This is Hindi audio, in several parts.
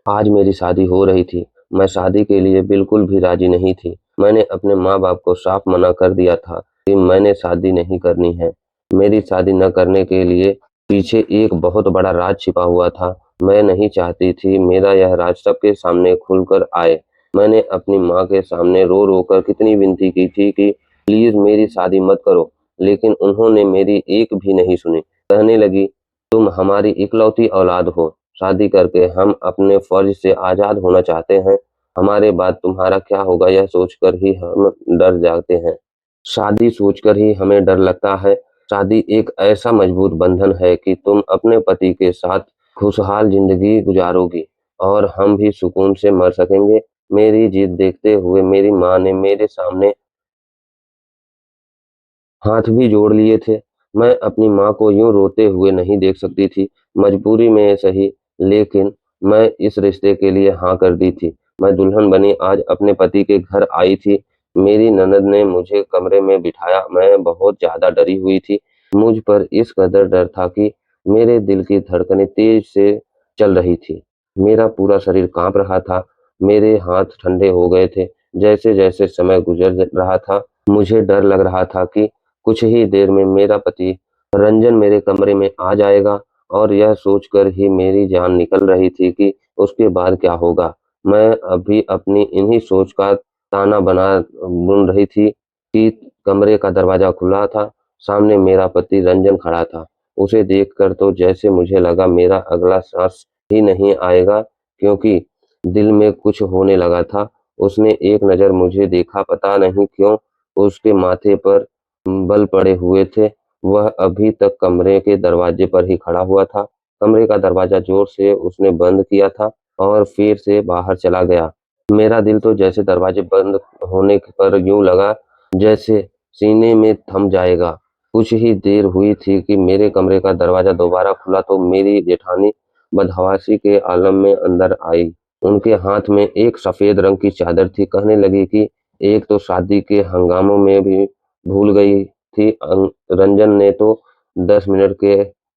आज मेरी शादी हो रही थी। मैं शादी के लिए बिल्कुल भी राजी नहीं थी। मैंने अपने माँ-बाप को साफ मना कर दिया था कि मैंने शादी नहीं करनी है। मेरी शादी न करने के लिए पीछे एक बहुत बड़ा राज छिपा हुआ था। मैं नहीं चाहती थी मेरा यह राज सबके सामने खुलकर आए। मैंने अपनी माँ के सामने रो-रो कर कितनी विनती की थी कि प्लीज़ मेरी शादी मत करो, लेकिन उन्होंने मेरी एक भी नहीं सुनी। कहने लगी, तुम हमारी इकलौती औलाद हो। शादी करके हम अपने फर्ज से आज़ाद होना चाहते हैं। हमारे बाद तुम्हारा क्या होगा यह सोचकर ही हम डर जाते हैं। शादी सोचकर ही हमें डर लगता है। शादी एक ऐसा मजबूत बंधन है कि तुम अपने पति के साथ खुशहाल ज़िंदगी गुज़ारोगी और हम भी सुकून से मर सकेंगे। मेरी जिद देखते हुए मेरी माँ ने मेरे सामने हाथ भी जोड़ लिए थे। मैं अपनी माँ को यूँ रोते हुए नहीं देख सकती थी, मजबूरी में सही, लेकिन मैं इस रिश्ते के लिए हाँ कर दी थी। मैं दुल्हन बनी आज अपने पति के घर आई थी। मेरी ननद ने मुझे कमरे में बिठाया, मैं बहुत ज़्यादा डरी हुई थी। मुझ पर इस कदर डर था कि मेरे दिल की धड़कनें तेज़ से चल रही थी। मेरा पूरा शरीर काँप रहा था, मेरे हाथ ठंडे हो गए थे। जैसे-जैसे समय गुज़र रहा था, मुझे डर लग रहा था कि कुछ ही देर में मेरा पति रंजन मेरे कमरे में आ जाएगा और यह सोचकर ही मेरी जान निकल रही थी कि उसके बाद क्या होगा। मैं अभी अपनी इन्हीं सोच का ताना बना बुन रही थी कि कमरे का दरवाज़ा खुला था, सामने मेरा पति रंजन खड़ा था। उसे देखकर तो जैसे मुझे लगा मेरा अगला सांस ही नहीं आएगा, क्योंकि दिल में कुछ होने लगा था। उसने एक नज़र मुझे देखा, पता नहीं क्यों उसके माथे पर बल पड़े हुए थे। वह अभी तक कमरे के दरवाजे पर ही खड़ा हुआ था। कमरे का दरवाज़ा ज़ोर से उसने बंद किया था और फिर से बाहर चला गया। मेरा दिल तो जैसे दरवाजे बंद होने पर यूँ लगा जैसे सीने में थम जाएगा। कुछ ही देर हुई थी कि मेरे कमरे का दरवाज़ा दोबारा खुला तो मेरी जेठानी बदहवासी के आलम में अंदर आई। उनके हाथ में एक सफ़ेद रंग की चादर थी। कहने लगी कि एक तो शादी के हंगामों में भी भूल गई थी। रंजन ने तो 10 मिनट के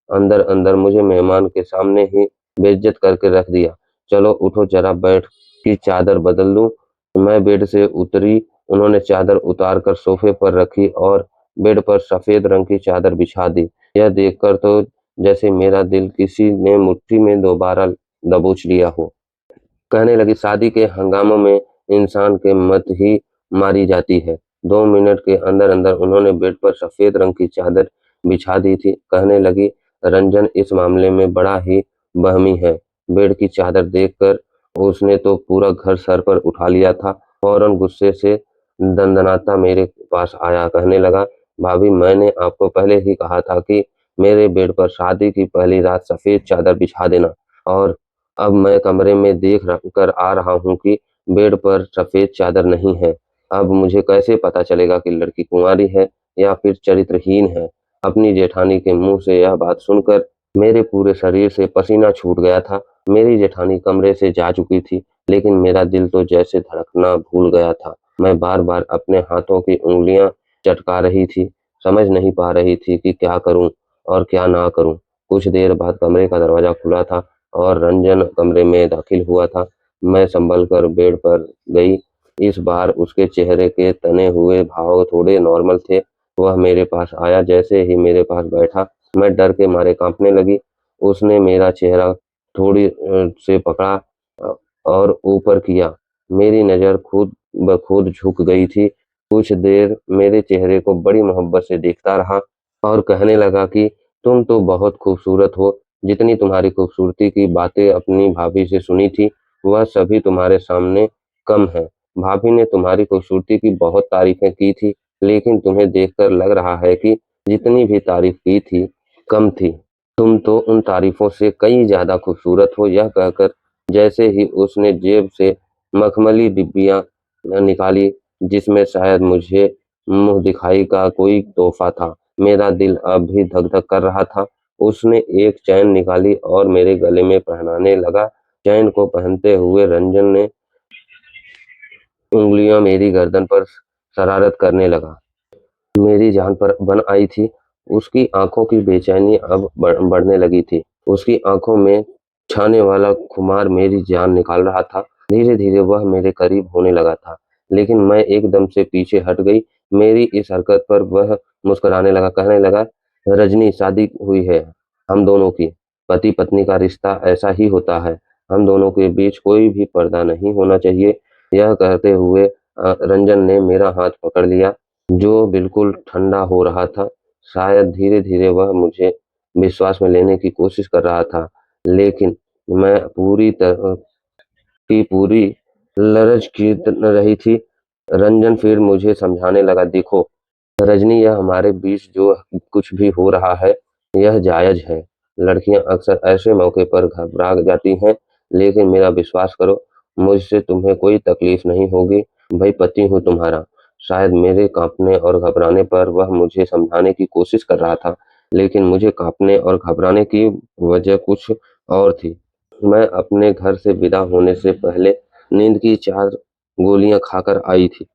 अंदर-अंदर मुझे मेहमान के सामने ही बेइज्जत करके रख दिया। चलो उठो जरा बैठ की चादर बदल लूँ। मैं बेड से उतरी, उन्होंने चादर उतार कर सोफे पर रखी और बेड पर सफ़ेद रंग की चादर बिछा दी। यह देखकर तो जैसे मेरा दिल किसी ने मुट्ठी में दोबारा दबोच लिया हो। कहने लगी, शादी के हंगामों में इंसान की मत ही मारी जाती है। 2 मिनट के अंदर-अंदर उन्होंने बेड पर सफ़ेद रंग की चादर बिछा दी थी। कहने लगी, रंजन इस मामले में बड़ा ही वहमी है। बेड की चादर देखकर उसने तो पूरा घर सर पर उठा लिया था। फौरन गुस्से से दनदनाता मेरे पास आया, कहने लगा, भाभी मैंने आपको पहले ही कहा था कि मेरे बेड पर शादी की पहली रात सफ़ेद चादर बिछा देना, और अब मैं कमरे में देख कर आ रहा हूँ कि बेड पर सफ़ेद चादर नहीं है। अब मुझे कैसे पता चलेगा कि लड़की कुंवारी है या फिर चरित्रहीन है? अपनी जेठानी के मुँह से यह बात सुनकर मेरे पूरे शरीर से पसीना छूट गया था। मेरी जेठानी कमरे से जा चुकी थी, लेकिन मेरा दिल तो जैसे धड़कना भूल गया था। मैं बार-बार अपने हाथों की उँगलियाँ चटका रही थी, समझ नहीं पा रही थी कि क्या करूँ और क्या ना करूँ। कुछ देर बाद कमरे का दरवाज़ा खुला था और रंजन कमरे में दाखिल हुआ था। मैं संभल कर बेड पर गई। इस बार उसके चेहरे के तने हुए भाव थोड़े नॉर्मल थे। वह मेरे पास आया, जैसे ही मेरे पास बैठा, मैं डर के मारे काँपने लगी। उसने मेरा चेहरा थोड़ी से पकड़ा अ, और ऊपर किया। मेरी नज़र खुद ब खुद झुक गई थी। कुछ देर मेरे चेहरे को बड़ी मोहब्बत से देखता रहा और कहने लगा कि तुम तो बहुत खूबसूरत हो। जितनी तुम्हारी खूबसूरती की बातें अपनी भाभी से सुनी थी, वह सभी तुम्हारे सामने कम है। भाभी ने तुम्हारी खूबसूरती की बहुत तारीफ़ें की थी, लेकिन तुम्हें देखकर लग रहा है कि जितनी भी तारीफ़ की थी, कम थी। तुम तो उन तारीफ़ों से कई ज़्यादा खूबसूरत हो। यह कहकर जैसे ही उसने जेब से मखमली डिब्बियाँ निकाली, जिसमें शायद मुझे मुँह दिखाई का कोई तोहफ़ा था, मेरा दिल अब भी धक-धक कर रहा था। उसने एक चैन निकाली और मेरे गले में पहनाने लगा। चैन को पहनते हुए रंजन ने उँगलियाँ मेरी गर्दन पर शरारत करने लगा। मेरी जान पर बन आई थी। उसकी आँखों की बेचैनी अब बढ़ने लगी थी। उसकी आँखों में छाने वाला खुमार मेरी जान निकाल रहा था। धीरे-धीरे वह मेरे करीब होने लगा था, लेकिन मैं एकदम से पीछे हट गई। मेरी इस हरकत पर वह मुस्कुराने लगा, कहने लगा, "रजनी, शादी हुई है हम दोनों की। पति-पत्नी का रिश्ता ऐसा ही होता है। हम दोनों के बीच कोई भी पर्दा नहीं होना चाहिए।" यह कहते हुए रंजन ने मेरा हाथ पकड़ लिया, जो बिल्कुल ठंडा हो रहा था। शायद धीरे-धीरे वह मुझे विश्वास में लेने की कोशिश कर रहा था, लेकिन मैं पूरी तरह की पूरी लरज़ की रही थी। रंजन फिर मुझे समझाने लगा, देखो रजनी, यह हमारे बीच जो कुछ भी हो रहा है, यह जायज़ है। लड़कियां अक्सर ऐसे मौके पर घबरा जाती हैं, लेकिन मेरा विश्वास करो, मुझसे तुम्हें कोई तकलीफ नहीं होगी। भाई, पति हूँ तुम्हारा। शायद मेरे कांपने और घबराने पर वह मुझे समझाने की कोशिश कर रहा था, लेकिन मुझे कांपने और घबराने की वजह कुछ और थी। मैं अपने घर से विदा होने से पहले नींद की 4 गोलियां खाकर आई थी,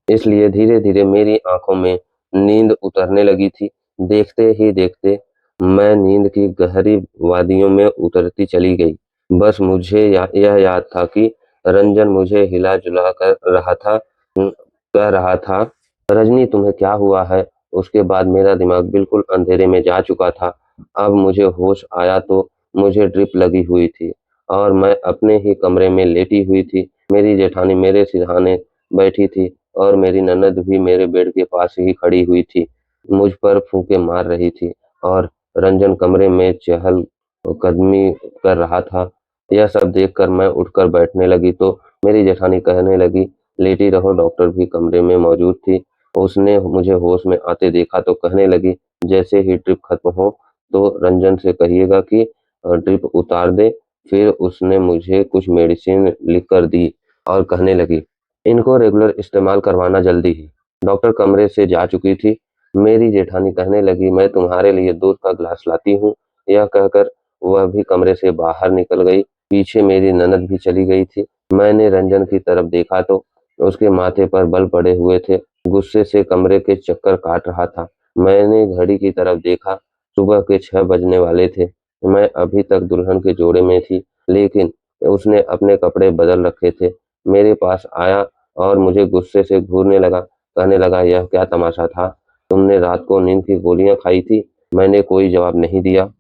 इसलिए धीरे-धीरे मेरी आंखों में नींद उतरने लगी थी। देखते ही देखते मैं नींद की गहरी वादियों में उतरती चली गई। बस मुझे यह याद था कि रंजन मुझे हिला-जुला कर रहा था, कह रहा था, "रजनी, तुम्हें क्या हुआ है?" उसके बाद मेरा दिमाग बिल्कुल अंधेरे में जा चुका था। अब मुझे होश आया तो मुझे ड्रिप लगी हुई थी और मैं अपने ही कमरे में लेटी हुई थी। मेरी जेठानी मेरे सिरहाने बैठी थी और मेरी ननद भी मेरे बेड के पास ही खड़ी हुई थी, मुझ पर फूंके मार रही थी और रंजन कमरे में चहल-कदमी कर रहा था। यह सब देखकर मैं उठकर बैठने लगी तो मेरी जेठानी कहने लगी, "लेटी रहो।" डॉक्टर भी कमरे में मौजूद थी। उसने मुझे होश में आते देखा तो कहने लगी, "जैसे ही ट्रिप खत्म हो तो रंजन से कहिएगा कि ड्रिप उतार दे।" फिर उसने मुझे कुछ मेडिसिन लिख कर दी और कहने लगी, "इनको रेगुलर इस्तेमाल करवाना जल्दी ही।" डॉक्टर कमरे से जा चुकी थी। मेरी जेठानी कहने लगी, "मैं तुम्हारे लिए दूध का ग्लास लाती हूँ।" यह कहकर वह भी कमरे से बाहर निकल गई। पीछे मेरी ननद भी चली गई थी। मैंने रंजन की तरफ देखा तो उसके माथे पर बल पड़े हुए थे। गुस्से से कमरे के चक्कर काट रहा था। मैंने घड़ी की तरफ देखा। सुबह के 6 बजने वाले थे। मैं अभी तक दुल्हन के जोड़े में थी, लेकिन उसने अपने कपड़े बदल रखे थे। मेरे पास आया और मुझे गुस्से से घूरने लगा, कहने लगा, "यह क्या तमाशा था? तुमने रात को नींद की गोलियां खाई थी?" मैंने कोई जवाब नहीं दिया।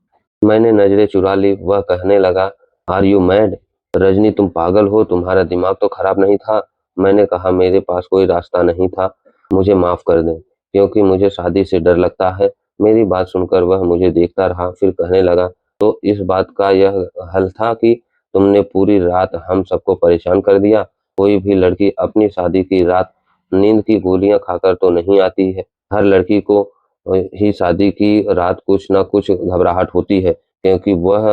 मैंने नजरें चुरा ली। वह कहने लगा, "आर यू मैड? रजनी, तुम पागल हो? तुम्हारा दिमाग तो खराब नहीं था?" मैंने कहा, "मेरे पास कोई रास्ता नहीं था। मुझे माफ कर दें, क्योंकि मुझे शादी से डर लगता है।" मेरी बात सुनकर वह मुझे देखता रहा, फिर कहने लगा, "तो इस बात का यह हल था कि तुमने पूरी रात हम सबको परेशान कर दिया? कोई भी लड़की अपनी शादी की रात नींद की गोलियां खाकर तो नहीं आती है। हर लड़की को ही शादी की रात कुछ ना कुछ घबराहट होती है, क्योंकि वह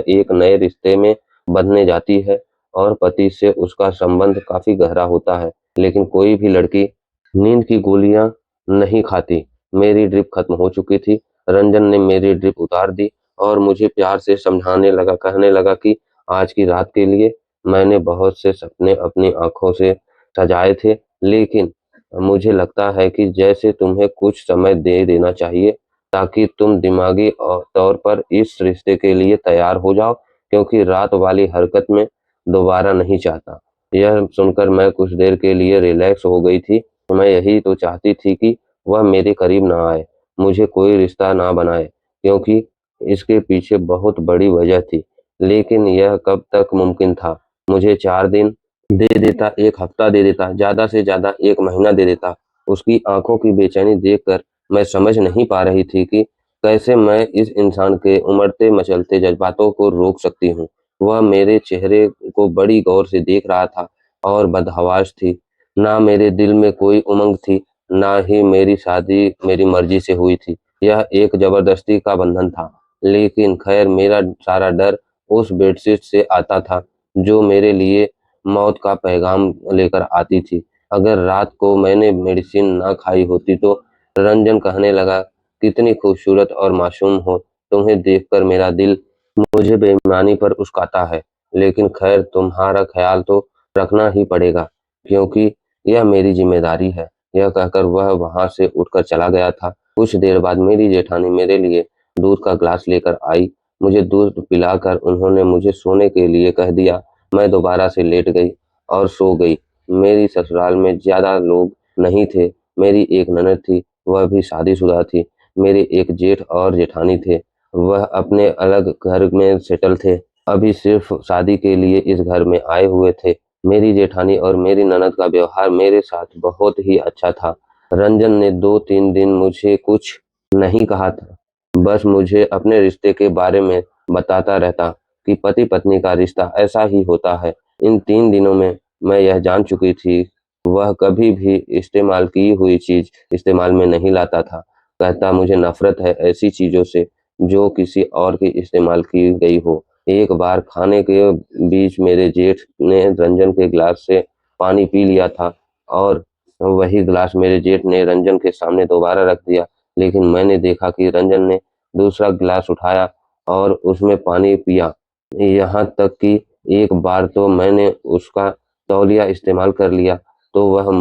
एक नए रिश्ते में बंधने जाती है और पति से उसका संबंध काफी गहरा होता है। लेकिन कोई भी लड़की नींद की गोलियां नहीं खाती।" मेरी ड्रिप खत्म हो चुकी थी। रंजन ने मेरी ड्रिप उतार दी और मुझे प्यार से समझाने लगा, कहने लगा कि आज की रात के लिए मैंने बहुत से सपने अपनी आंखों से सजाए थे, लेकिन मुझे लगता है कि जैसे तुम्हें कुछ समय दे देना चाहिए, ताकि तुम दिमागी तौर पर इस रिश्ते के लिए तैयार हो जाओ, क्योंकि रात वाली हरकत में दोबारा नहीं चाहता। यह सुनकर मैं कुछ देर के लिए रिलैक्स हो गई थी। मैं यही तो चाहती थी कि वह मेरे करीब ना आए, मुझे कोई रिश्ता ना बनाए, क्योंकि इसके पीछे बहुत बड़ी वजह थी। लेकिन यह कब तक मुमकिन था? मुझे 4 दिन दे देता, 1 हफ्ता दे देता, ज़्यादा से ज़्यादा 1 महीना दे देता। उसकी आँखों की बेचैनी देखकर मैं समझ नहीं पा रही थी कि कैसे मैं इस इंसान के उमड़ते-मचलते जज़्बातों को रोक सकती हूँ। वह मेरे चेहरे को बड़ी गौर से देख रहा था और बदहवास थी। ना मेरे दिल में कोई उमंग थी, ना ही मेरी शादी मेरी मर्ज़ी से हुई थी। यह एक ज़बरदस्ती का बंधन था। लेकिन ख़ैर, मेरा सारा डर उस बेडशीट से आता था, जो मेरे लिए मौत का पैगाम लेकर आती थी। अगर रात को मैंने मेडिसिन ना खाई होती तो रंजन कहने लगा, "कितनी खूबसूरत और मासूम हो, तुम्हें देखकर मेरा दिल मुझे बेईमानी पर उकसाता है। लेकिन खैर, तुम्हारा ख्याल तो रखना ही पड़ेगा, क्योंकि यह मेरी जिम्मेदारी है।" यह कहकर वह वहां से उठकर चला गया था। कुछ देर बाद मेरी जेठानी मेरे लिए दूध का ग्लास लेकर आई मुझे दूध पिलाकर उन्होंने मुझे सोने के लिए कह दिया। मैं दोबारा से लेट गई और सो गई। मेरी ससुराल में ज़्यादा लोग नहीं थे। मेरी एक ननद थी, वह भी शादीशुदा थी। मेरे एक जेठ और जेठानी थे, वह अपने अलग घर में सेटल थे। अभी सिर्फ शादी के लिए इस घर में आए हुए थे। मेरी जेठानी और मेरी ननद का व्यवहार मेरे साथ बहुत ही अच्छा था। रंजन ने 2-3 दिन मुझे कुछ नहीं कहा था। बस मुझे अपने रिश्ते के बारे में बताता रहता कि पति पत्नी का रिश्ता ऐसा ही होता है। इन 3 दिनों में मैं यह जान चुकी थी, वह कभी भी इस्तेमाल की हुई चीज इस्तेमाल में नहीं लाता था। कहता मुझे नफरत है ऐसी चीजों से जो किसी और की इस्तेमाल की गई हो। एक बार खाने के बीच मेरे जेठ ने रंजन के गिलास से पानी पी लिया था और वही गिलास मेरे जेठ ने रंजन के सामने दोबारा रख दिया। लेकिन मैंने देखा कि रंजन ने दूसरा गिलास उठाया और उसमें पानी पिया। यहाँ तक कि एक बार तो मैंने उसका तौलिया इस्तेमाल कर लिया, तो वह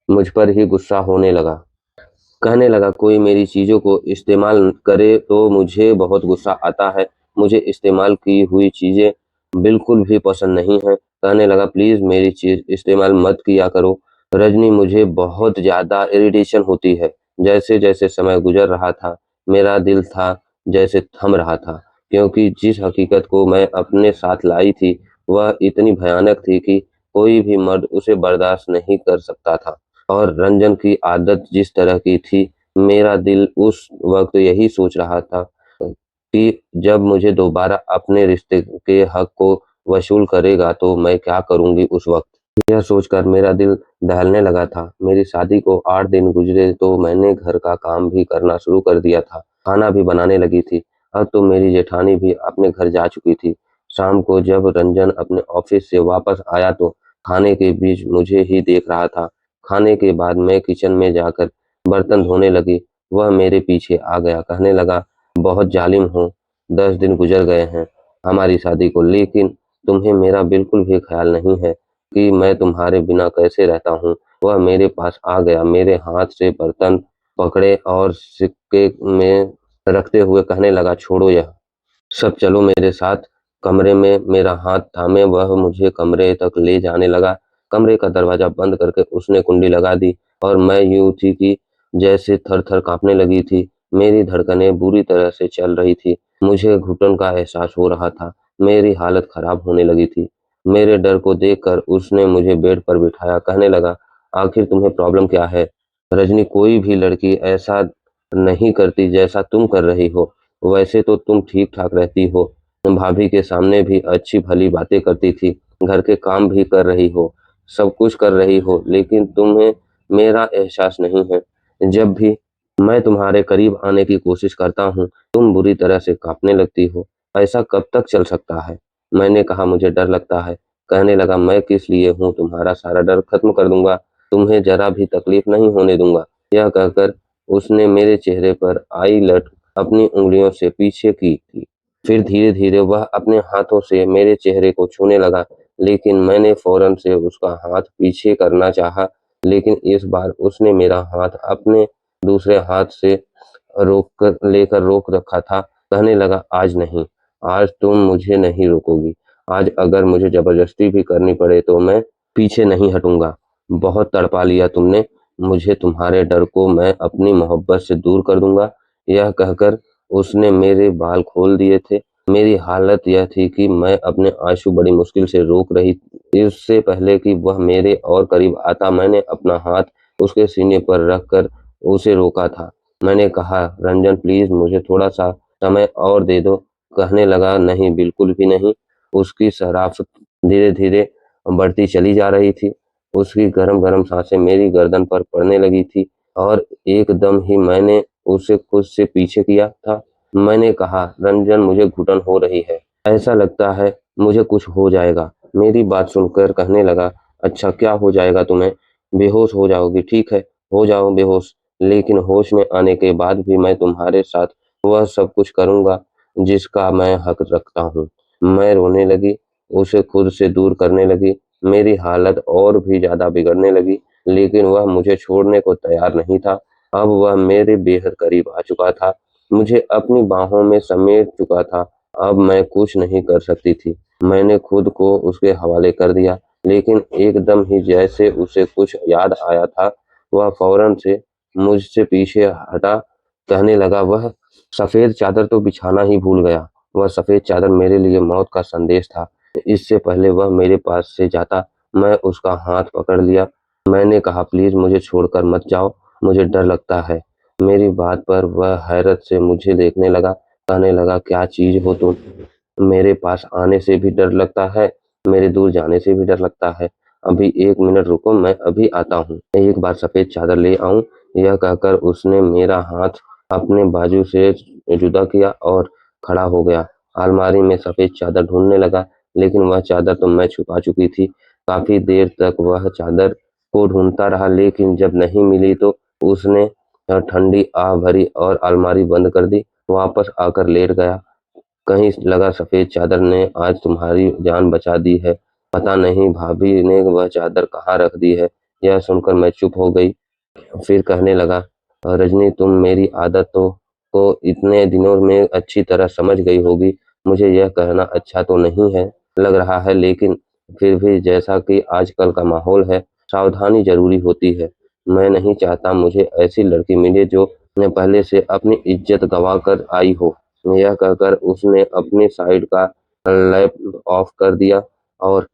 मुझ पर ही गुस्सा होने लगा। कहने लगा कोई मेरी चीज़ों को इस्तेमाल करे तो मुझे बहुत गुस्सा आता है। मुझे इस्तेमाल की हुई चीज़ें बिल्कुल भी पसंद नहीं हैं। कहने लगा प्लीज़ मेरी चीज़ इस्तेमाल मत किया करो। रजनी मुझे बहुत ज़्यादा इरिटेशन होती है। जैसे-जैसे समय गुज़र रहा था, मेरा दिल था जैसे थम रहा था, क्योंकि जिस हकीकत को मैं अपने साथ लाई थी, वह इतनी भयानक थी कि कोई भी मर्द उसे बर्दाश्त नहीं कर सकता था। और रंजन की आदत जिस तरह की थी, मेरा दिल उस वक़्त यही सोच रहा था कि जब मुझे दोबारा अपने रिश्ते के हक़ को वसूल करेगा तो मैं क्या करूँगी उस वक़्त। यह सोचकर मेरा दिल दहलने लगा था। मेरी शादी को 8 दिन गुज़रे तो मैंने घर का काम भी करना शुरू कर दिया था, खाना भी बनाने लगी थी। अब तो मेरी जेठानी भी अपने घर जा चुकी थी। शाम को जब रंजन अपने ऑफ़िस से वापस आया तो खाने के बीच मुझे ही देख रहा था। खाने के बाद मैं किचन में जाकर बर्तन धोने लगी। वह मेरे पीछे आ गया, कहने लगा बहुत जालिम हो, 10 दिन गुजर गए हैं हमारी शादी को, लेकिन तुम्हें मेरा बिल्कुल भी ख्याल नहीं है कि मैं तुम्हारे बिना कैसे रहता हूँ। वह मेरे पास आ गया, मेरे हाथ से बर्तन पकड़े और सिक्के में रखते हुए कहने लगा छोड़ो यह सब, चलो मेरे साथ। कमरे में मेरा हाथ थामे वह मुझे कमरे तक ले जाने लगा। कमरे का दरवाजा बंद करके उसने कुंडी लगा दी और मैं यूं थी कि जैसे थर-थर कांपने लगी थी। मेरी धड़कनें बुरी तरह से चल रही थी। मुझे घुटन का एहसास हो रहा था। मेरी हालत खराब होने लगी थी। मेरे डर को देखकर उसने मुझे बेड पर बिठाया, कहने लगा आखिर तुम्हें प्रॉब्लम क्या है? रजनी, कोई भी लड़की ऐसा नहीं करती जैसा तुम कर रही हो। वैसे तो तुम ठीक-ठाक रहती हो, भाभी के सामने भी अच्छी-भली बातें करती थी, घर के काम भी कर रही हो, सब कुछ कर रही हो, लेकिन तुम्हें मेरा एहसास नहीं है। जब भी मैं तुम्हारे करीब आने की कोशिश करता हूँ, तुम बुरी तरह से काँपने लगती हो। ऐसा कब तक चल सकता है? मैंने कहा मुझे डर लगता है। कहने लगा मैं किस लिए हूँ, तुम्हारा सारा डर खत्म कर दूँगा, तुम्हें ज़रा भी तकलीफ नहीं होने दूँगा। यह कहकर उसने मेरे चेहरे पर आईलैट अपनी उँगलियों से पीछे की थी। फिर धीरे-धीरे वह अपने हाथों से मेरे चेहरे को छूने लगा, लेकिन मैंने फ़ौरन से उसका हाथ पीछे करना चाहा, लेकिन इस बार उसने मेरा हाथ अपने दूसरे हाथ से रोक रखा था। कहने लगा आज नहीं, आज तुम मुझे नहीं रोकोगी। आज अगर मुझे ज़बरदस्ती भी करनी पड़े तो मैं पीछे नहीं हटूँगा। बहुत तड़पा लिया तुमने मुझे, तुम्हारे डर को मैं अपनी मोहब्बत से दूर कर दूँगा। यह कहकर उसने मेरे बाल खोल दिए थे। मेरी हालत यह थी कि मैं अपने आंसू बड़ी मुश्किल से रोक रही। इससे पहले कि वह मेरे और करीब आता, मैंने अपना हाथ उसके सीने पर रखकर उसे रोका था। मैंने कहा, "रंजन प्लीज़ मुझे थोड़ा-सा समय और दे दो।" कहने लगा, "नहीं, बिल्कुल भी नहीं।" उसकी शराफ़त धीरे-धीरे बढ़ती चली जा रही थी। उसकी गरम-गरम सांसें मेरी गर्दन पर पड़ने लगी थी और एकदम ही मैंने उसे खुद से पीछे किया था। मैंने कहा, "रंजन मुझे घुटन हो रही है। ऐसा लगता है मुझे कुछ हो जाएगा।" मेरी बात सुनकर कहने लगा, "अच्छा क्या हो जाएगा तुम्हें? बेहोश हो जाओगी, ठीक है, हो जाओ बेहोश। लेकिन होश में आने के बाद भी मैं तुम्हारे साथ वह सब कुछ करूँगा जिसका मैं हक रखता हूँ।" मैं रोने लगी, उसे खुद से दूर करने लगी। मेरी हालत और भी ज़्यादा बिगड़ने लगी, लेकिन वह मुझे छोड़ने को तैयार नहीं था। अब वह मेरे बेहद करीब आ चुका था। मुझे अपनी बाहों में समेट चुका था। अब मैं कुछ नहीं कर सकती थी। मैंने खुद को उसके हवाले कर दिया, लेकिन एकदम ही जैसे उसे कुछ याद आया था, वह फौरन से मुझसे पीछे हटा, कहने लगा, "वह सफ़ेद चादर तो बिछाना ही भूल गया।" वह सफ़ेद चादर मेरे लिए मौत का संदेश था। इससे पहले वह मेरे पास से जाता, मैं उसका हाथ पकड़ लिया। मैंने कहा, "प्लीज़ मुझे छोड़कर मत जाओ, मुझे डर लगता है।" मेरी बात पर वह हैरत से मुझे देखने लगा, कहने लगा, "क्या चीज़ हो तुम? मेरे पास आने से भी डर लगता है, मेरे दूर जाने से भी डर लगता है। अभी 1 मिनट रुको, मैं अभी आता हूँ। एक बार सफ़ेद चादर ले आऊँ।" यह कहकर उसने मेरा हाथ अपने बाजू से जुदा किया और खड़ा हो गया। अलमारी में सफ़ेद चादर ढूँढने लगा, लेकिन वह चादर तो मैं छुपा चुकी थी। काफ़ी देर तक वह चादर को ढूँढता रहा, लेकिन जब नहीं मिली तो उसने ठंडी आह भरी और अलमारी बंद कर दी। वापस आकर लेट गया। कहीं लगा सफ़ेद चादर ने आज तुम्हारी जान बचा दी है। पता नहीं भाभी ने वह चादर कहाँ रख दी है। यह सुनकर मैं चुप हो गई। फिर कहने लगा, रजनी, तुम मेरी आदतों को इतने दिनों में अच्छी तरह समझ गई होगी। मुझे यह कहना अच्छा तो नहीं है लग रहा है, लेकिन फिर भी जैसा कि आजकल का माहौल है, सावधानी ज़रूरी होती है। मैं नहीं चाहता मुझे ऐसी लड़की मिले जो पहले से अपनी इज्जत गँवा कर आई हो।" यह कहकर उसने अपनी साइड का लैंप ऑफ कर दिया और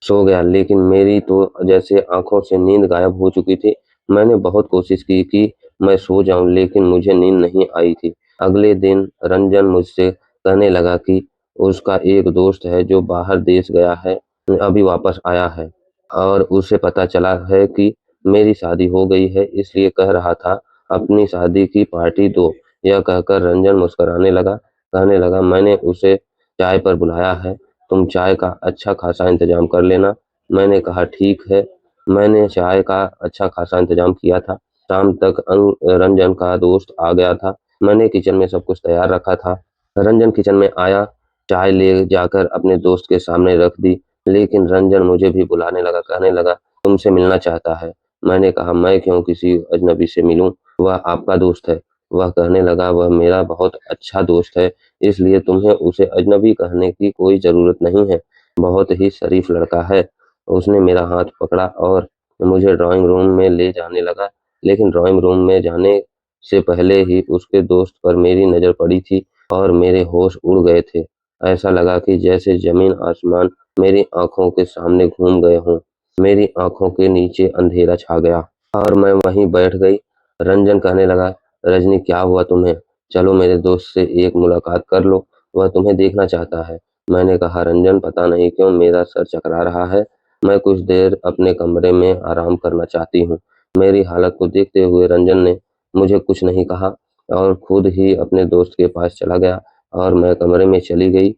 सो गया, लेकिन मेरी तो जैसे आँखों से नींद गायब हो चुकी थी। मैंने बहुत कोशिश की कि मैं सो जाऊँ, लेकिन मुझे नींद नहीं आई थी। अगले दिन रंजन मुझसे कहने लगा कि उसका एक दोस्त है जो बाहर देश गया है, अभी वापस आया है और उसे पता चला है कि मेरी शादी हो गई है, इसलिए कह रहा था अपनी शादी की पार्टी दो। यह कहकर रंजन मुस्कुराने लगा, कहने लगा, "मैंने उसे चाय पर बुलाया है, तुम चाय का अच्छा खासा इंतजाम कर लेना।" मैंने कहा, "ठीक है।" मैंने चाय का अच्छा खासा इंतजाम किया था। शाम तक रंजन का दोस्त आ गया था। मैंने किचन में सब कुछ तैयार रखा था। रंजन किचन में आया, चाय ले जाकर अपने दोस्त के सामने रख दी, लेकिन रंजन मुझे भी बुलाने लगा, कहने लगा, "तुमसे मिलना चाहता है।" मैंने कहा, "मैं क्यों किसी अजनबी से मिलूं? वह आपका दोस्त है।" वह कहने लगा, "वह मेरा बहुत अच्छा दोस्त है, इसलिए तुम्हें उसे अजनबी कहने की कोई ज़रूरत नहीं है। बहुत ही शरीफ लड़का है।" उसने मेरा हाथ पकड़ा और मुझे ड्राइंग रूम में ले जाने लगा, लेकिन ड्राइंग रूम में जाने से पहले ही उसके दोस्त पर मेरी नज़र पड़ी थी और मेरे होश उड़ गए थे। ऐसा लगा कि जैसे ज़मीन आसमान मेरी आँखों के सामने घूम गए हों। मेरी आँखों के नीचे अंधेरा छा गया और मैं वहीं बैठ गई। रंजन कहने लगा, "रजनी, क्या हुआ तुम्हें? चलो मेरे दोस्त से एक मुलाकात कर लो, वह तुम्हें देखना चाहता है।" मैंने कहा, "रंजन, पता नहीं क्यों मेरा सर चकरा रहा है। मैं कुछ देर अपने कमरे में आराम करना चाहती हूँ।" मेरी हालत को देखते हुए रंजन ने मुझे कुछ नहीं कहा और खुद ही अपने दोस्त के पास चला गया और मैं कमरे में चली गई।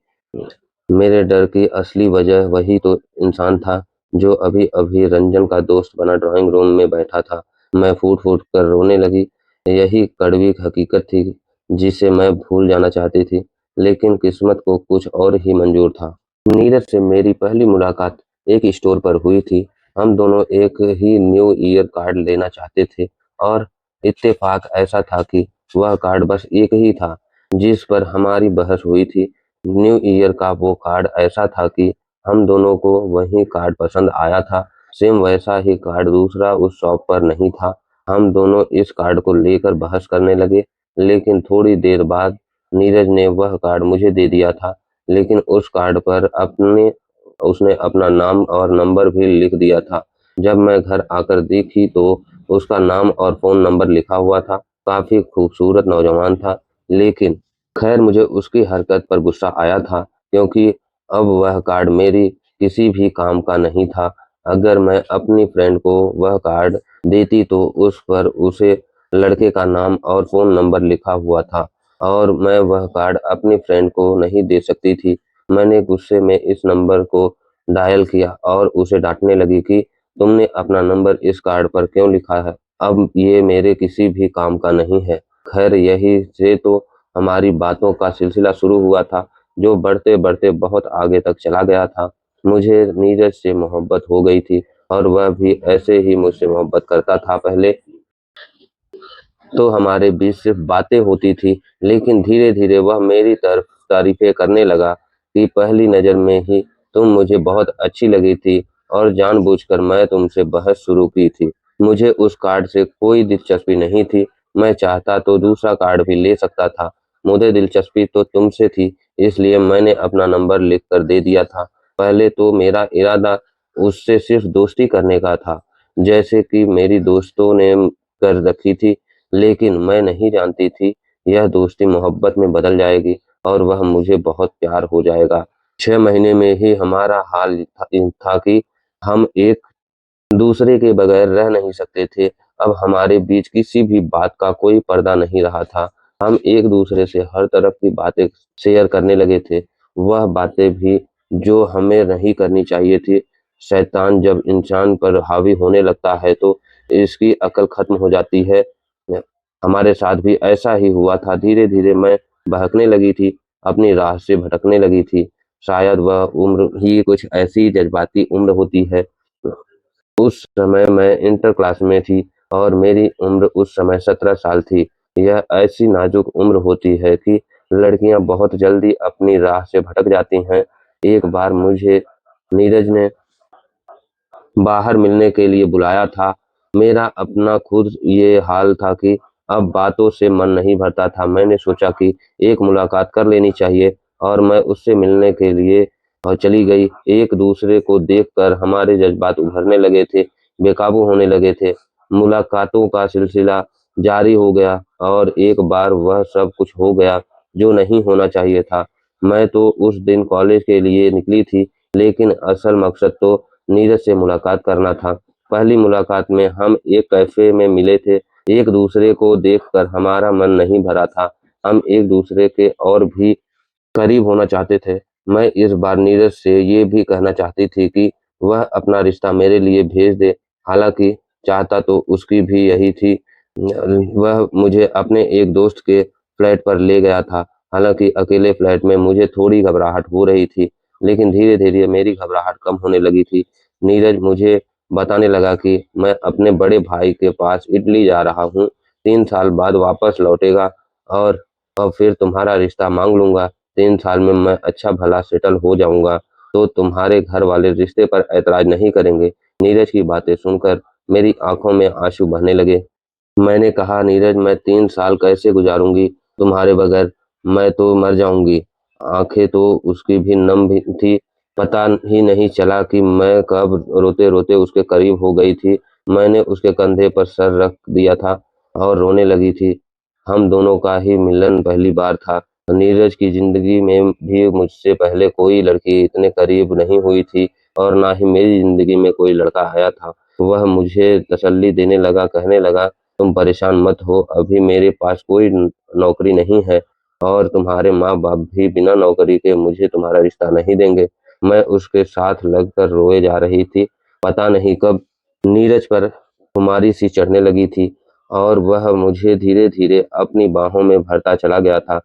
मेरे डर की असली वजह वही तो इंसान था जो अभी-अभी रंजन का दोस्त बना ड्राइंग रूम में बैठा था। मैं फूट-फूट कर रोने लगी। यही कड़वी हकीकत थी जिसे मैं भूल जाना चाहती थी, लेकिन किस्मत को कुछ और ही मंजूर था। नीरज से मेरी पहली मुलाकात एक स्टोर पर हुई थी। हम दोनों एक ही न्यू ईयर कार्ड लेना चाहते थे और इत्तेफाक ऐसा था कि वह कार्ड बस एक ही था जिस पर हमारी बहस हुई थी। न्यू ईयर का वो कार्ड ऐसा था कि हम दोनों को वही कार्ड पसंद आया था। सेम वैसा ही कार्ड दूसरा उस शॉप पर नहीं था। हम दोनों इस कार्ड को लेकर बहस करने लगे, लेकिन थोड़ी देर बाद नीरज ने वह कार्ड मुझे दे दिया था, लेकिन उस कार्ड पर अपने उसने अपना नाम और नंबर भी लिख दिया था। जब मैं घर आकर देखी तो उसका नाम और फ़ोन नंबर लिखा हुआ था। काफ़ी खूबसूरत नौजवान था, लेकिन खैर मुझे उसकी हरकत पर गुस्सा आया था, क्योंकि अब वह कार्ड मेरी किसी भी काम का नहीं था। अगर मैं अपनी फ्रेंड को वह कार्ड देती तो उस पर उसे लड़के का नाम और फ़ोन नंबर लिखा हुआ था और मैं वह कार्ड अपनी फ्रेंड को नहीं दे सकती थी। मैंने गुस्से में इस नंबर को डायल किया और उसे डांटने लगी कि तुमने अपना नंबर इस कार्ड पर क्यों लिखा है? अब ये मेरे किसी भी काम का नहीं है। खैर यही से तो हमारी बातों का सिलसिला शुरू हुआ था, जो बढ़ते-बढ़ते बहुत आगे तक चला गया था। मुझे नीरज से मोहब्बत हो गई थी और वह भी ऐसे ही मुझसे मोहब्बत करता था। पहले तो हमारे बीच सिर्फ बातें होती थी, लेकिन धीरे-धीरे वह मेरी तरफ तारीफ़ें करने लगा कि पहली नज़र में ही तुम मुझे बहुत अच्छी लगी थी और जानबूझकर मैं तुमसे बहस शुरू की थी। मुझे उस कार्ड से कोई दिलचस्पी नहीं थी, मैं चाहता तो दूसरा कार्ड भी ले सकता था। मुझे दिलचस्पी तो तुमसे थी, इसलिए मैंने अपना नंबर लिख कर दे दिया था। पहले तो मेरा इरादा उससे सिर्फ दोस्ती करने का था, जैसे कि मेरी दोस्तों ने कर रखी थी, लेकिन मैं नहीं जानती थी यह दोस्ती मोहब्बत में बदल जाएगी और वह मुझे बहुत प्यार हो जाएगा। 6 महीने में ही हमारा हाल था कि हम एक दूसरे के बगैर रह नहीं सकते थे। अब हमारे बीच किसी भी बात का कोई पर्दा नहीं रहा था। हम एक दूसरे से हर तरफ की बातें शेयर करने लगे थे। वह बातें भी जो हमें नहीं करनी चाहिए थी। शैतान जब इंसान पर हावी होने लगता है तो इसकी अकल खत्म हो जाती है। हमारे साथ भी ऐसा ही हुआ था। धीरे-धीरे मैं बहकने लगी थी, अपनी राह से भटकने लगी थी। शायद वह उम्र ही कुछ ऐसी जज़्बाती उम्र होती है। उस समय मैं इंटर क्लास में थी और मेरी उम्र उस समय 17 साल थी। यह ऐसी नाजुक उम्र होती है कि लड़कियां बहुत जल्दी अपनी राह से भटक जाती हैं। एक बार मुझे नीरज ने बाहर मिलने के लिए बुलाया था। मेरा अपना खुद ये हाल था कि अब बातों से मन नहीं भरता था। मैंने सोचा कि एक मुलाकात कर लेनी चाहिए और मैं उससे मिलने के लिए चली गई। एक दूसरे को देखकर हमारे जज्बात उभरने लगे थे, बेकाबू होने लगे थे। मुलाकातों का सिलसिला जारी हो गया और एक बार वह सब कुछ हो गया जो नहीं होना चाहिए था। मैं तो उस दिन कॉलेज के लिए निकली थी, लेकिन असल मकसद तो नीरज से मुलाकात करना था। पहली मुलाकात में हम एक कैफ़े में मिले थे। एक दूसरे को देखकर हमारा मन नहीं भरा था। हम एक दूसरे के और भी करीब होना चाहते थे। मैं इस बार नीरज से ये भी कहना चाहती थी कि वह अपना रिश्ता मेरे लिए भेज दे। हालाँकि चाहता तो उसकी भी यही थी। वह मुझे अपने एक दोस्त के फ्लैट पर ले गया था। हालाँकि अकेले फ्लैट में मुझे थोड़ी घबराहट हो रही थी, लेकिन धीरे-धीरे मेरी घबराहट कम होने लगी थी। नीरज मुझे बताने लगा कि मैं अपने बड़े भाई के पास इटली जा रहा हूँ, 3 साल बाद वापस लौटेगा और फिर तुम्हारा रिश्ता माँग लूँगा। 3 साल में मैं अच्छा भला सेटल हो जाऊँगा, तो तुम्हारे घर वाले रिश्ते पर ऐतराज़ नहीं करेंगे। नीरज की बातें सुनकर मेरी आँखों में आँसू बहने लगे। मैंने कहा, नीरज, मैं 3 साल कैसे गुजारूँगी तुम्हारे बगैर? मैं तो मर जाऊँगी। आँखें तो उसकी भी नम भी थी। पता ही नहीं चला कि मैं कब रोते-रोते उसके करीब हो गई थी। मैंने उसके कंधे पर सर रख दिया था और रोने लगी थी। हम दोनों का ही मिलन पहली बार था। नीरज की ज़िंदगी में भी मुझसे पहले कोई लड़की इतने करीब नहीं हुई थी और ना ही मेरी ज़िंदगी में कोई लड़का आया था। वह मुझे तसल्ली देने लगा, कहने लगा, तुम परेशान मत हो, अभी मेरे पास कोई नौकरी नहीं है और तुम्हारे माँ-बाप भी बिना नौकरी के मुझे तुम्हारा रिश्ता नहीं देंगे। मैं उसके साथ लगकर रोए जा रही थी। पता नहीं कब नीरज पर खुमारी सी चढ़ने लगी थी और वह मुझे धीरे-धीरे अपनी बाहों में भरता चला गया था।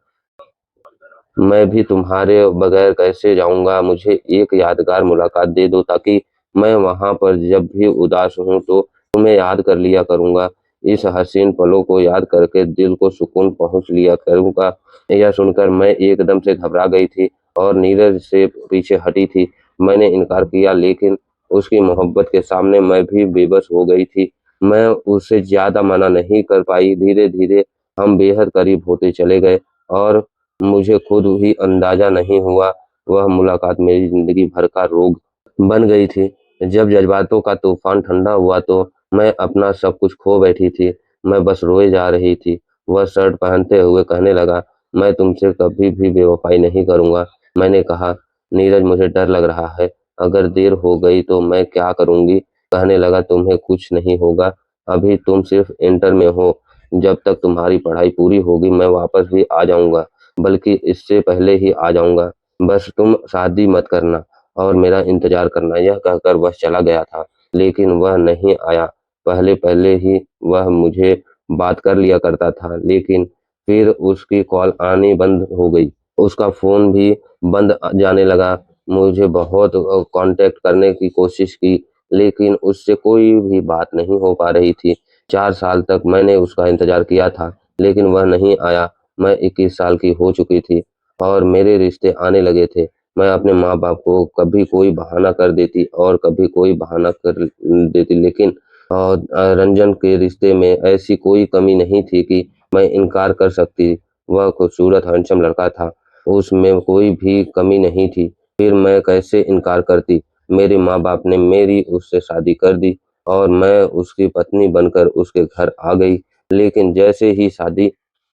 मैं भी तुम्हारे बगैर कैसे जाऊँगा? मुझे एक यादगार मुलाकात दे दो ताकि मैं वहाँ पर जब भी उदास हूँ तो तुम्हें याद कर लिया करूँगा। इस हसीन पलों को याद करके दिल को सुकून पहुँच लिया करूँगा। यह सुनकर मैं एकदम से घबरा गई थी और नीरज से पीछे हटी थी। मैंने इनकार किया, लेकिन उसकी मोहब्बत के सामने मैं भी बेबस हो गई थी। मैं उसे ज़्यादा मना नहीं कर पाई। धीरे-धीरे हम बेहद करीब होते चले गए और मुझे खुद ही अंदाजा नहीं हुआ, वह मुलाकात मेरी ज़िंदगी भर का रोग बन गई थी। जब जज़्बातों का तूफ़ान ठंडा हुआ तो मैं अपना सब कुछ खो बैठी थी। मैं बस रोए जा रही थी। वह शर्ट पहनते हुए कहने लगा, मैं तुमसे कभी भी बेवफ़ाई नहीं करूँगा। मैंने कहा, नीरज, मुझे डर लग रहा है। अगर देर हो गई तो मैं क्या करूँगी? कहने लगा, तुम्हें कुछ नहीं होगा। अभी तुम सिर्फ़ इंटर में हो। जब तक तुम्हारी पढ़ाई पूरी होगी मैं वापस भी आ जाऊँगा। बल्कि इससे पहले ही आ जाऊँगा। बस तुम शादी मत करना और मेरा इंतज़ार करना। यह कहकर वह चला गया था, लेकिन वह नहीं आया। पहले-पहले ही वह मुझे बात कर लिया करता था, लेकिन फिर उसकी कॉल आनी बंद हो गई। उसका फ़ोन भी बंद जाने लगा। मुझे बहुत कॉन्टैक्ट करने की कोशिश की, लेकिन उससे कोई भी बात नहीं हो पा रही थी। 4 साल तक मैंने उसका इंतज़ार किया था, लेकिन वह नहीं आया। मैं 21 साल की हो चुकी थी और मेरे रिश्ते आने लगे थे। मैं अपने माँ-बाप को कभी कोई बहाना कर देती और कभी कोई बहाना कर देती, लेकिन रंजन के रिश्ते में ऐसी कोई कमी नहीं थी कि मैं इनकार कर सकती। वह खूबसूरत हैंडसम लड़का था, उसमें कोई भी कमी नहीं थी। फिर मैं कैसे इनकार करती? मेरे माँ-बाप ने मेरी उससे शादी कर दी और मैं उसकी पत्नी बनकर उसके घर आ गई। लेकिन जैसे ही शादी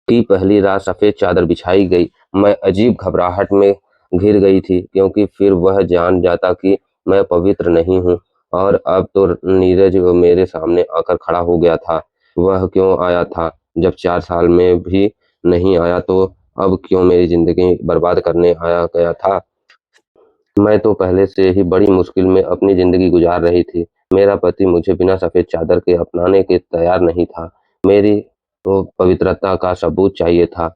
की पहली रात सफ़ेद चादर बिछाई गई, मैं अजीब घबराहट में घिर गई थी, क्योंकि फिर वह जान जाता कि मैं पवित्र नहीं हूँ। और अब तो नीरज मेरे सामने आकर खड़ा हो गया था। वह क्यों आया था? जब 4 साल में भी नहीं आया, तो अब क्यों मेरी ज़िंदगी बर्बाद करने आया गया था? मैं तो पहले से ही बड़ी मुश्किल में अपनी ज़िंदगी गुजार रही थी। मेरा पति मुझे बिना सफ़ेद चादर के अपनाने के तैयार नहीं था। मेरी तो पवित्रता का सबूत चाहिए था,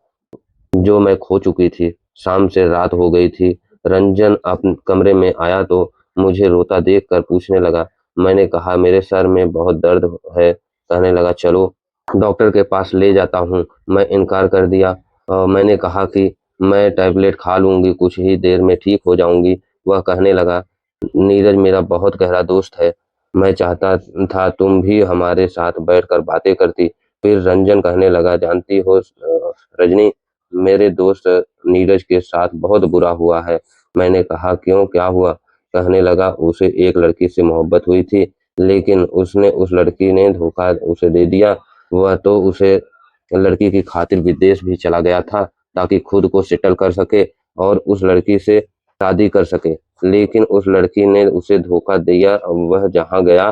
जो मैं खो चुकी थी। शाम से रात हो गई थी। रंजन अपने कमरे में आया तो मुझे रोता देखकर पूछने लगा। मैंने कहा, मेरे सर में बहुत दर्द है। कहने लगा, चलो डॉक्टर के पास ले जाता हूँ। मैं इनकार कर दिया। मैंने कहा कि मैं टैबलेट खा लूँगी, कुछ ही देर में ठीक हो जाऊँगी। वह कहने लगा, नीरज मेरा बहुत गहरा दोस्त है। मैं चाहता था तुम भी हमारे साथ बैठकर बातें करती। फिर रंजन कहने लगा, जानती हो रजनी, मेरे दोस्त नीरज के साथ बहुत बुरा हुआ है। मैंने कहा, क्यों, क्या हुआ? कहने लगा, उसे एक लड़की से मोहब्बत हुई थी, लेकिन उस लड़की ने धोखा उसे दे दिया। वह तो उसे लड़की की खातिर विदेश भी चला गया था, ताकि खुद को सेटल कर सके और उस लड़की से शादी कर सके। लेकिन उस लड़की ने उसे धोखा दिया। वह जहाँ गया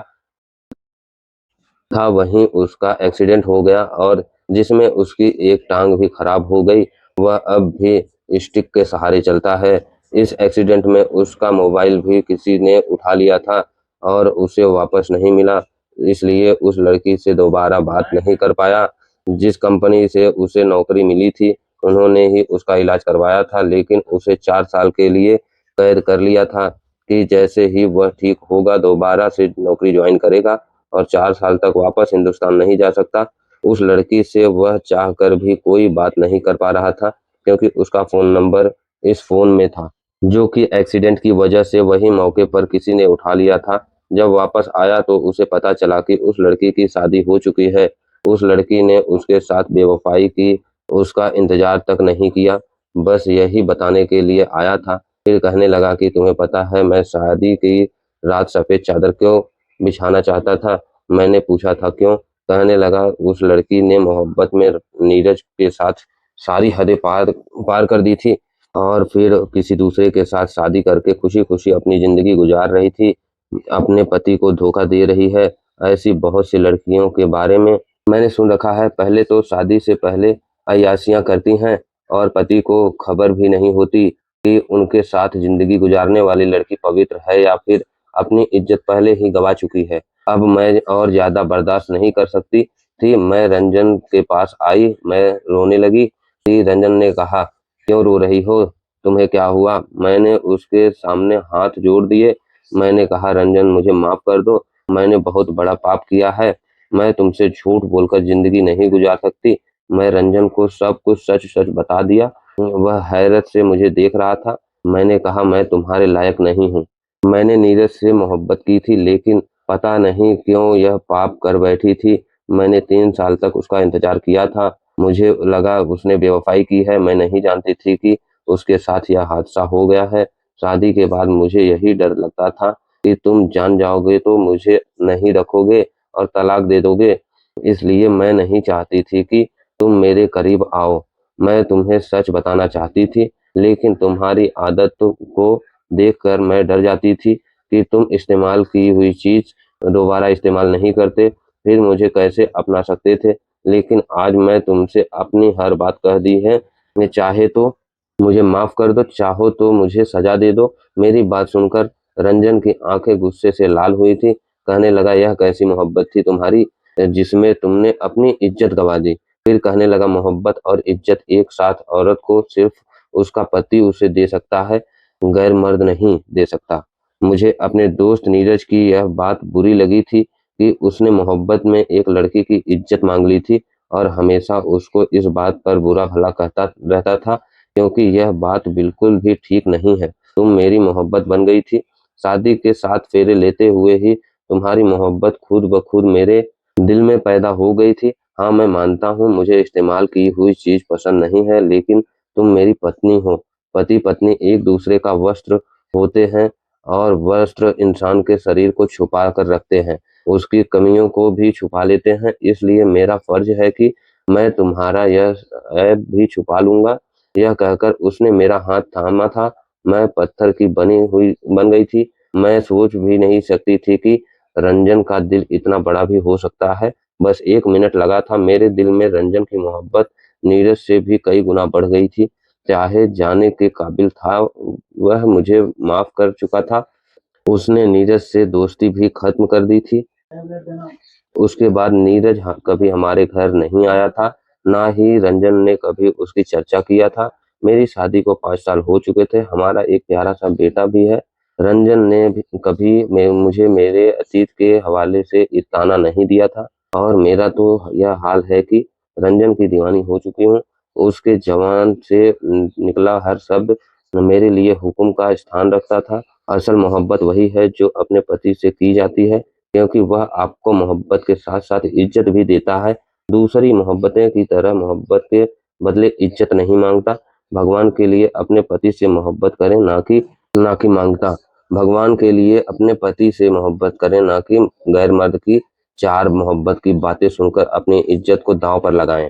था वहीं उसका एक्सीडेंट हो गया और जिसमें उसकी एक टांग भी खराब हो गई। वह अब भी स्टिक के सहारे चलता है। इस एक्सीडेंट में उसका मोबाइल भी किसी ने उठा लिया था और उसे वापस नहीं मिला, इसलिए उस लड़की से दोबारा बात नहीं कर पाया। जिस कंपनी से उसे नौकरी मिली थी, उन्होंने ही उसका इलाज करवाया था, लेकिन उसे 4 साल के लिए कैद कर लिया था कि जैसे ही वह ठीक होगा दोबारा से नौकरी ज्वाइन करेगा और 4 साल तक वापस हिंदुस्तान नहीं जा सकता। उस लड़की से वह चाह कर भी कोई बात नहीं कर पा रहा था, क्योंकि उसका फ़ोन नंबर इस फ़ोन में था, जो कि एक्सीडेंट की वजह से वही मौके पर किसी ने उठा लिया था। जब वापस आया तो उसे पता चला कि उस लड़की की शादी हो चुकी है। उस लड़की ने उसके साथ बेवफ़ाई की, उसका इंतज़ार तक नहीं किया, बस यही बताने के लिए आया था। फिर कहने लगा कि तुम्हें पता है मैं शादी की रात सफ़ेद चादर क्यों बिछाना चाहता था? मैंने पूछा था, क्यों? कहने लगा, उस लड़की ने मोहब्बत में नीरज के साथ सारी हदें पार पार कर दी थी और फिर किसी दूसरे के साथ शादी करके खुशी-खुशी अपनी ज़िंदगी गुजार रही थी, अपने पति को धोखा दे रही है। ऐसी बहुत सी लड़कियों के बारे में मैंने सुन रखा है। पहले तो शादी से पहले अय्याशियाँ करती हैं और पति को खबर भी नहीं होती कि उनके साथ ज़िंदगी गुजारने वाली लड़की पवित्र है या फिर अपनी इज्जत पहले ही गँवा चुकी है। अब मैं और ज़्यादा बर्दाश्त नहीं कर सकती थी। मैं रंजन के पास आई, मैं रोने लगी कि रंजन ने कहा, क्यों रो रही हो? तुम्हें क्या हुआ? मैंने उसके सामने हाथ जोड़ दिए। मैंने कहा, रंजन मुझे माफ़ कर दो, मैंने बहुत बड़ा पाप किया है। मैं तुमसे झूठ बोलकर ज़िंदगी नहीं गुजार सकती। मैं रंजन को सब कुछ सच-सच बता दिया। वह हैरत से मुझे देख रहा था। मैंने कहा, मैं तुम्हारे लायक नहीं हूँ। मैंने नीरज से मोहब्बत की थी, लेकिन पता नहीं क्यों यह पाप कर बैठी थी। मैंने 3 साल तक उसका इंतज़ार किया था। मुझे लगा उसने बेवफ़ाई की है। मैं नहीं जानती थी कि उसके साथ यह हादसा हो गया है। शादी के बाद मुझे यही डर लगता था कि तुम जान जाओगे तो मुझे नहीं रखोगे और तलाक दे दोगे। इसलिए मैं नहीं चाहती थी कि तुम मेरे करीब आओ। मैं तुम्हें सच बताना चाहती थी, लेकिन तुम्हारी आदत को देखकर मैं डर जाती थी कि तुम इस्तेमाल की हुई चीज़ दोबारा इस्तेमाल नहीं करते, फिर मुझे कैसे अपना सकते थे। लेकिन आज मैं तुमसे अपनी हर बात कह दी है। मैं चाहे तो मुझे माफ़ कर दो, चाहो तो मुझे सज़ा दे दो। मेरी बात सुनकर रंजन की आंखें गुस्से से लाल हुई थी। कहने लगा, यह कैसी मोहब्बत थी तुम्हारी जिसमें तुमने अपनी इज्जत गंवा दी? फिर कहने लगा, मोहब्बत और इज्जत एक साथ औरत को सिर्फ उसका पति उसे दे सकता है, गैर मर्द नहीं दे सकता। मुझे अपने दोस्त नीरज की यह बात बुरी लगी थी कि उसने मोहब्बत में एक लड़की की इज्जत मांग ली थी और हमेशा उसको इस बात पर बुरा भला कहता रहता था, क्योंकि यह बात बिल्कुल भी ठीक नहीं है। तुम मेरी मोहब्बत बन गई थी। शादी के 7 फेरे लेते हुए ही तुम्हारी मोहब्बत खुद ब खुद मेरे दिल में पैदा हो गई थी। हाँ, मैं मानता हूँ मुझे इस्तेमाल की हुई चीज़ पसंद नहीं है, लेकिन तुम मेरी पत्नी हो। पति-पत्नी एक दूसरे का वस्त्र होते हैं और वस्त्र इंसान के शरीर को छुपा कर रखते हैं, उसकी कमियों को भी छुपा लेते हैं। इसलिए मेरा फर्ज है कि मैं तुम्हारा यह ऐब भी छुपा लूँगा। यह कहकर उसने मेरा हाथ थामा था। मैं पत्थर की बन गई थी। मैं सोच भी नहीं सकती थी कि रंजन का दिल इतना बड़ा भी हो सकता है। बस 1 मिनट लगा था। मेरे दिल में रंजन की मोहब्बत नीरज से भी कई गुना बढ़ गई थी। चाहे जाने के काबिल था, वह मुझे माफ़ कर चुका था। उसने नीरज से दोस्ती भी खत्म कर दी थी। उसके बाद नीरज कभी हमारे घर नहीं आया था, ना ही रंजन ने कभी उसकी चर्चा किया था। मेरी शादी को 5 साल हो चुके थे, हमारा एक प्यारा-सा बेटा भी है। रंजन ने भी कभी मुझे मेरे अतीत के हवाले से एक ताना नहीं दिया था और मेरा तो यह हाल है कि रंजन की दीवानी हो चुकी हूँ। उसके ज़बान से निकला हर शब्द मेरे लिए हुक्म का स्थान रखता था। असल मोहब्बत वही है जो अपने पति से की जाती है, क्योंकि वह आपको मोहब्बत के साथ-साथ इज़्ज़त भी देता है। दूसरी मोहब्बतें की तरह मोहब्बत के बदले इज़्ज़त नहीं माँगता। भगवान के लिए अपने पति से मोहब्बत करें, ना कि माँगता। भगवान के लिए अपने पति से मोहब्बत करें, ना कि गैर मर्द की 4 मोहब्बत की बातें सुनकर अपनी इज़्ज़त को दाँव पर लगाएँ।